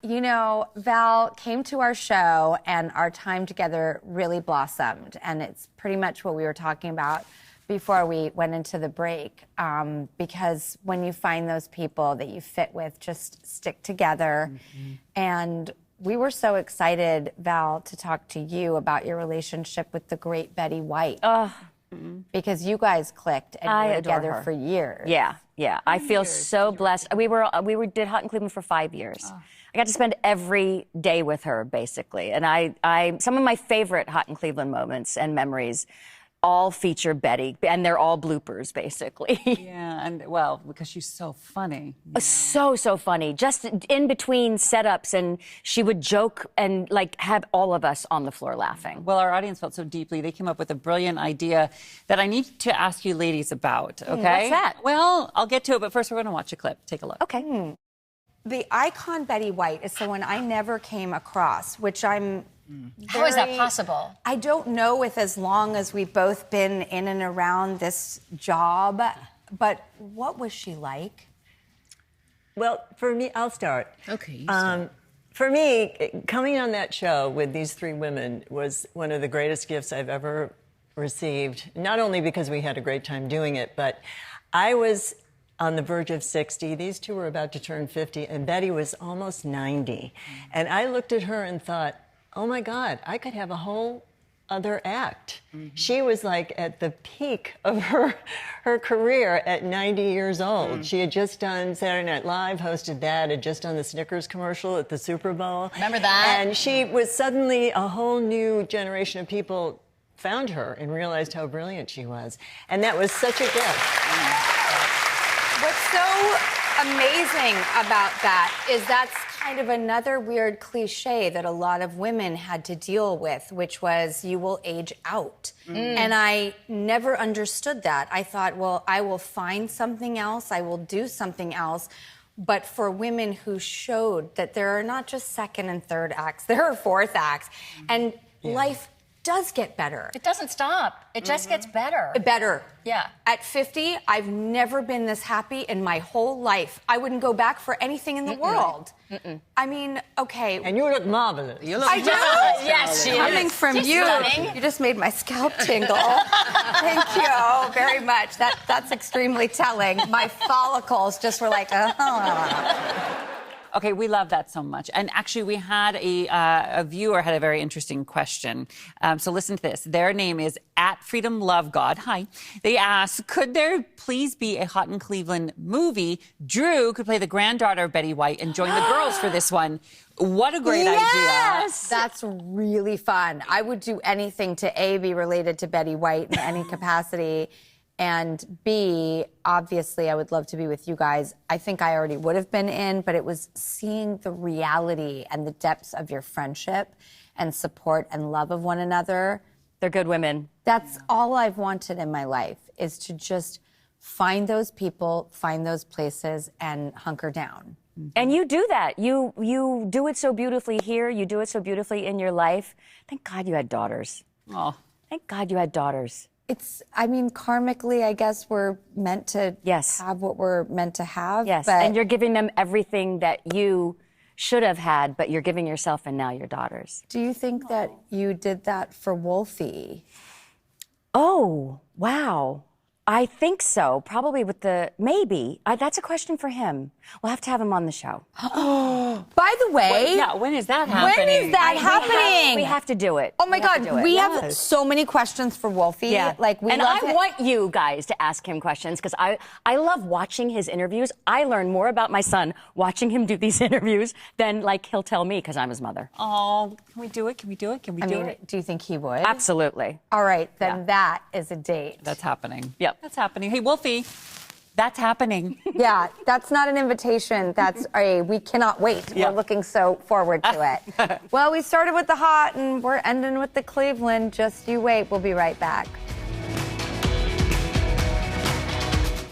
You know, Val came to our show and our time together really blossomed. And it's pretty much what we were talking about before we went into the break. Because when you find those people that you fit with, just stick together. Mm-hmm. And we were so excited, Val, to talk to you about your relationship with the great Betty White. Because you guys clicked and you were together for years. Yeah. I feel so blessed. We did Hot in Cleveland for 5 years. I got to spend every day with her, basically. And I some of my favorite Hot in Cleveland moments and memories all feature Betty, and they're all bloopers, basically. Yeah, and well, because she's so funny. So funny. Just in between setups, and she would joke and like have all of us on the floor laughing. Well, our audience felt so deeply. They came up with a brilliant idea that I need to ask you ladies about, okay? What's that? Well, I'll get to it, but first we're going to watch a clip. Take a look. Okay. The icon Betty White is someone I never came across, which I'm How is that possible? I don't know with as long as we've both been in and around this job, but what was she like? Well, for me, I'll start. Okay. For me, coming on that show with these three women was one of the greatest gifts I've ever received, not only because we had a great time doing it, but I was on the verge of 60. These two were about to turn 50, and Betty was almost 90. And I looked at her and thought, oh my God, I could have a whole other act. She was like at the peak of her career at 90 years old. She had just done Saturday Night Live, hosted that, had just done the Snickers commercial at the Super Bowl. Remember that? And she was suddenly, a whole new generation of people found her and realized how brilliant she was. And that was such a gift. What's so amazing about that is that's kind of another weird cliche that a lot of women had to deal with, which was you will age out. And I never understood that. I thought, well, I will find something else, I will do something else. But for women who showed that there are not just second and third acts, there are fourth acts. And life does get better. It doesn't stop. It just gets better. Better. Yeah. At 50, I've never been this happy in my whole life. I wouldn't go back for anything in the world. I mean, okay. And you look marvelous. You look I do. Yes, she Coming is. from She's you, stunning. you just made my scalp tingle. Thank you very much. That's extremely telling. My follicles just were like, Okay, we love that so much. And actually, we had a viewer had a very interesting question. So listen to this. Their name is @FreedomLoveGod. Hi. They asked, could there please be a Hot in Cleveland movie? Drew could play the granddaughter of Betty White and join the girls for this one. What a great idea. That's really fun. I would do anything to be related to Betty White in any capacity. And B, obviously, I would love to be with you guys. I think I already would have been in, but it was seeing the reality and the depths of your friendship and support and love of one another. They're good women. That's all I've wanted in my life, is to just find those people, find those places, and hunker down. And you do that. You do it so beautifully here. You do it so beautifully in your life. Thank God you had daughters. Oh. Thank God you had daughters. Karmically, I guess we're meant to have what we're meant to have. Yes, but and you're giving them everything that you should have had, but you're giving yourself and now your daughters. Do you think that you did that for Wolfie? Oh, wow. I think so. Probably with maybe. That's a question for him. We'll have to have him on the show. By the way... when is that happening? When is that happening? We have to do it. Oh, my God. We have so many questions for Wolfie. Yeah. And I want you guys to ask him questions because I love watching his interviews. I learn more about my son watching him do these interviews than, he'll tell me because I'm his mother. Oh, can we do it? Can we do it? Can we do it? Do you think he would? Absolutely. All right. Then that is a date. That's happening. Yep. That's happening. Hey, Wolfie, that's happening. Yeah, that's not an invitation. That's we cannot wait. Yeah. We're looking so forward to it. Well, we started with the hot and we're ending with the Cleveland. Just you wait. We'll be right back.